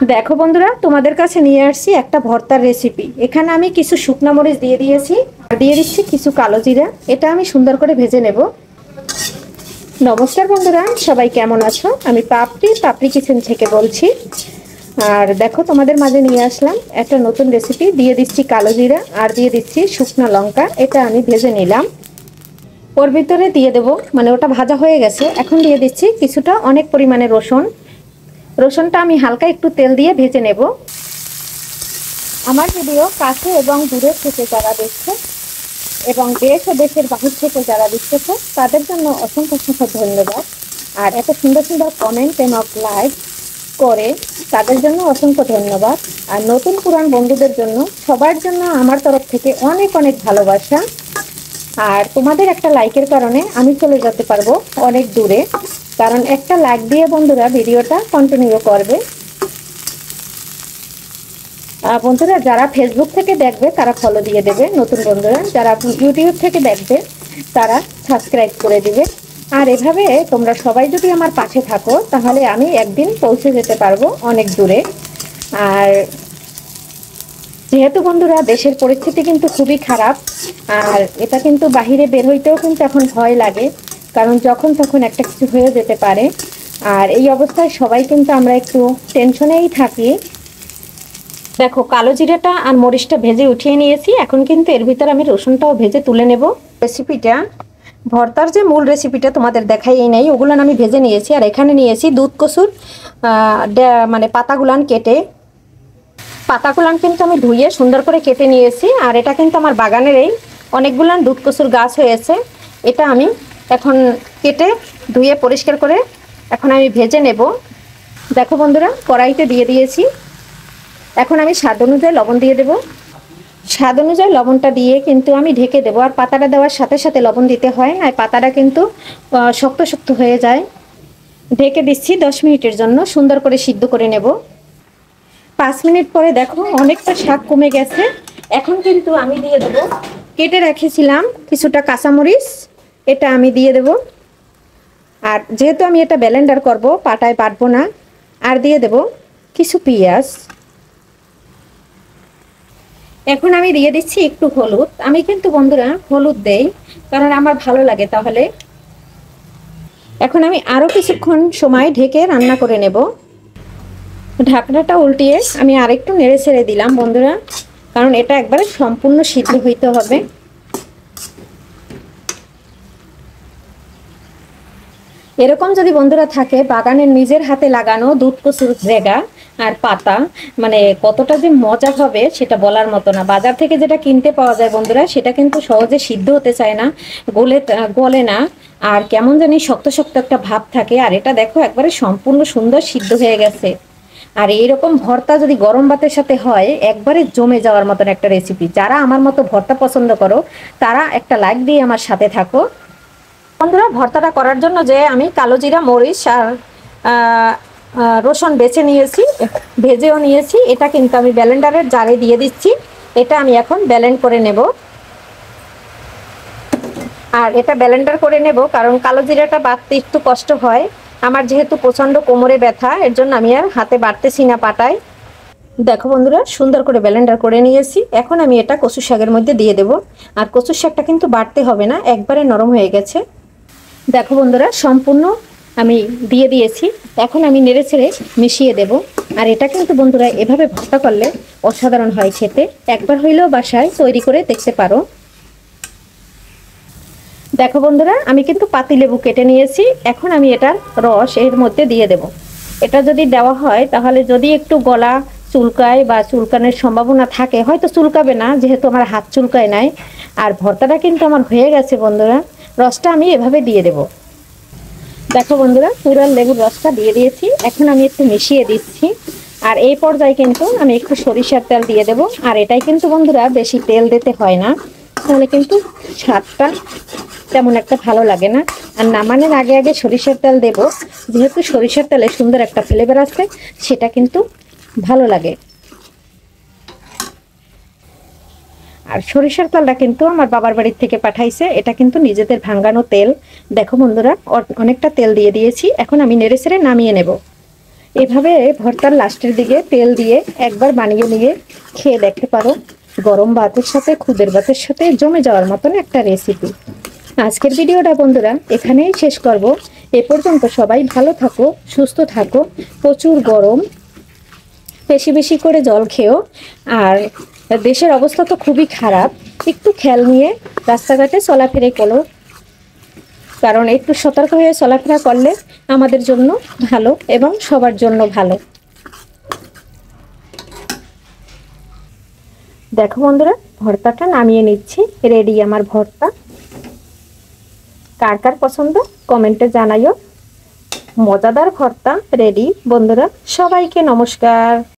দেখো বন্ধুরা, তোমাদের কাছে নিয়ে আসছি একটা ভর্তার রেসিপি। এখানে আমি কিছু শুকনো মরিচ দিয়ে দিয়েছি আর দিয়ে দিচ্ছি কিছু কালো জিরা। এটা আমি সুন্দর করে ভেজে নেব। নমস্কার বন্ধুরা, সবাই কেমন আছো? আমি পাপড়ি কিচেন থেকে বলছি। আর দেখো, তোমাদের মাঝে নিয়ে আসলাম একটা নতুন রেসিপি। দিয়ে দিচ্ছি কালো জিরা আর দিয়ে দিচ্ছি শুকনো লঙ্কা। এটা আমি ভেজে নিলাম। ওর ভিতরে দিয়ে দেবো, মানে ওটা ভাজা হয়ে গেছে। এখন দিয়ে দিচ্ছি কিছুটা অনেক পরিমাণে রসুন। রসুনটা আমি হালকা একটু তেল দিয়ে ভেজে নেব। আমার ভিডিও কাছে এবং দূরের থেকে যারা দেখছে এবং দেশ ও দেশের বাহির থেকে যারা দেখতেছে তাদের জন্য অসংখ্য অসংখ্য ধন্যবাদ। আর এত সুন্দর সুন্দর কমেন্ট এবং লাইক করে তাদের জন্য অসংখ্য ধন্যবাদ। আর নতুন পুরান বন্ধুদের জন্য সবার জন্য আমার তরফ থেকে অনেক অনেক ভালোবাসা। আর তোমাদের একটা লাইকের কারণে আমি চলে যেতে পারবো অনেক দূরে, কারণ একটা লাইক দিয়ে বন্ধুরা ভিডিওটা কন্টিনিউ করবে। বন্ধুরা যারা ফেসবুক থেকে দেখবে তারা ফলো দিয়ে দেবে, নতুন বন্ধুরা যারা ইউটিউব থেকে দেখবে তারা সাবস্ক্রাইব করে দিবে। আর এভাবে তোমরা সবাই যদি আমার পাশে থাকো তাহলে আমি একদিন পৌঁছে যেতে পারবো অনেক দূরে। আর যেহেতু বন্ধুরা দেশের পরিস্থিতি কিন্তু খুবই খারাপ, আর এটা কিন্তু বাহিরে বের হইতেও কিন্তু এখন ভয় লাগে, কারণ যখন তখন একটা কিছু হয়ে যেতে পারে। আর এই অবস্থায় সবাই কিন্তু আমরা একটু টেনশনেই থাকি। দেখো, কালো জিরাটা আর মরিচটা ভেজে উঠিয়ে নিয়েছি। এখন কিন্তু এর ভিতর আমি রসুনটাও ভেজে তুলে নেব। রেসিপিটা ভর্তার যে মূল রেসিপিটা তোমাদের দেখাই নাই, ওগুলো আমি ভেজে নিয়েছি। আর এখানে নিয়েছি দুধ কচুর মানে পাতাগুলান কেটে। পাতাগুলান কিন্তু আমি ধুয়ে সুন্দর করে কেটে নিয়েছি। আর এটা কিন্তু আমার বাগানের এই অনেকগুলান দুধ কচুর গাছ হয়েছে। এটা আমি এখন কেটে ধুয়ে পরিষ্কার করে এখন আমি ভেজে নেব। দেখো বন্ধুরা, কড়াইতে দিয়ে দিয়েছি। এখন আমি স্বাদ অনুযায়ী লবণ দিয়ে দেব। স্বাদ অনুযায়ী লবণটা দিয়ে কিন্তু আমি ঢেকে দেবো। আর পাতাটা দেওয়ার সাথে সাথে লবণ দিতে হয়, আর পাতাটা কিন্তু শক্ত শক্ত হয়ে যায়। ঢেকে দিচ্ছি 10 মিনিটের জন্য, সুন্দর করে সিদ্ধ করে নেব। 5 মিনিট পরে দেখো অনেকটা শাক কমে গেছে। এখন কিন্তু আমি দিয়ে দেবো কেটে রেখেছিলাম কিছুটা কাঁচামরিচ, এটা আমি দিয়ে দেব। আর যেহেতু আমি এটা ব্লেন্ডার করব, পাটায় বাটবো না। আর দিয়ে দেব কিছু পেঁয়াজ। এখন আমি দিয়ে দিচ্ছি একটু হলুদ। আমি কিন্তু বন্ধুরা হলুদ দেই কারণ আমার ভালো লাগে। তাহলে এখন আমি আরো কিছুক্ষণ সময় ঢেকে রান্না করে নেব। ঢাকনাটা উল্টিয়ে আমি আরেকটু নেড়ে ছেড়ে দিলাম বন্ধুরা, কারণ এটা একবারে সম্পূর্ণ সিদ্ধ হইতে হবে। এরকম যদি বন্ধুরা থাকে বাগানের নিজের হাতে লাগানো দুধ কচুর জায়গা আর পাতা, মানে কতটা যে মজা হবে সেটা বলার মতো না। বাজার থেকে যেটা কিনতে পাওয়া যায় বন্ধুরা, সেটা কিন্তু সহজে সিদ্ধ হতে চায় না, গলে না। আর কেমন জানি শক্ত শক্ত একটা ভাব থাকে। আর এটা দেখো একবারে সম্পূর্ণ সুন্দর সিদ্ধ হয়ে গেছে। আর এইরকম ভর্তা যদি গরম ভাতের সাথে হয়, একবারে জমে যাওয়ার মতন একটা রেসিপি। যারা আমার মতো ভর্তা পছন্দ করো তারা একটা লাইক দিয়ে আমার সাথে থাকো। বন্ধুরা, ভর্তাটা করার জন্য যে আমি কালো জিরা, মরিচ আর রসুন বেছে নিয়েছি, ভেজেও নিয়েছি, এটা কিন্তু আমি ব্লেন্ডারের জারে দিয়ে দিচ্ছি। এটা আমি এখন ব্লেন্ড করে নেব। আর এটা ব্লেন্ডার করে নেব কারণ কালো জিরাটা বাটতে একটু কষ্ট হয়। আমার যেহেতু প্রচণ্ড কোমরে ব্যথা, এর জন্য আমি আর হাতে বাটতেছি না, পাটায়। দেখো বন্ধুরা, সুন্দর করে ব্লেন্ডার করে নিয়েছি। এখন আমি এটা কচু শাকের মধ্যে দিয়ে দেব। আর কচু শাকটা কিন্তু বাটতে হবে না, একবারে নরম হয়ে গেছে। দেখো বন্ধুরা, সম্পূর্ণ আমি দিয়ে দিয়েছি। এখন আমি নেড়ে ছেড়ে মিশিয়ে দেব। আর এটা কিন্তু বন্ধুরা এভাবে ভর্তা করলে অসাধারণ হয় খেতে। একবার হইলেও বাসায় তৈরি করে দেখতে পারো। দেখো বন্ধুরা, আমি কিন্তু পাতিলেবু কেটে নিয়েছি। এখন আমি এটার রস এর মধ্যে দিয়ে দেব। এটা যদি দেওয়া হয় তাহলে যদি একটু গলা চুলকায় বা চুলকানোর সম্ভাবনা থাকে, হয়তো চুলকাবে না যেহেতু আমার হাত চুলকায় নাই। আর ভর্তাটা কিন্তু আমার হয়ে গেছে বন্ধুরা। রসটা আমি এভাবে দিয়ে দেব। দেখো বন্ধুরা, পুরো লেবুর রসটা দিয়ে দিয়েছি। এখন আমি একটু মিশিয়ে দিচ্ছি। আর এই পর্যায়ে কিন্তু আমি একটু সরিষার তেল দিয়ে দেব। আর এটাই কিন্তু বন্ধুরা বেশি তেল দিতে হয় না, তাহলে কিন্তু স্বাদটা তেমন একটা ভালো লাগে না। আর নামানোর আগে আগে সরিষার তেল দেব, যেহেতু সরিষার তেলে সুন্দর একটা ফ্লেভার আছে, সেটা কিন্তু ভালো লাগে। আর সরিষার তেলটা কিন্তু আমার বাবার বাড়ির থেকে পাঠাইছে, এটা কিন্তু নিজেদের ভাঙানো তেল। দেখো বন্ধুরা, অনেকটা তেল দিয়ে দিয়েছি। এখন আমি নেড়ে ছেড়ে নামিয়ে নেব। এভাবে ভর্তার লাস্টের দিকে তেল দিয়ে একবার বানিয়ে নিয়ে খেয়ে দেখতে পারো। গরম ভাতের সাথে, খুদের ভাতের সাথে জমে যাওয়ার মতন একটা রেসিপি। আজকের ভিডিওটা বন্ধুরা এখানেই শেষ করব। এ পর্যন্ত সবাই ভালো থাকো, সুস্থ থাকো। প্রচুর গরম, বেশি বেশি করে জল খেও। আর দেশের অবস্থা তো খুবই খারাপ, একটু খেয়াল নিয়ে রাস্তাঘাটে চলাফেরা করো, কারণ একটু সতর্ক হয়ে চলাফেরা করলে আমাদের জন্য ভালো এবং সবার জন্য ভালো। দেখো বন্ধুরা, ভর্তাটা নামিয়ে নিচ্ছি। রেডি আমার ভর্তা। কার কার পছন্দ কমেন্টে জানাইও। মজাদার ভর্তা রেডি বন্ধুরা। সবাইকে নমস্কার।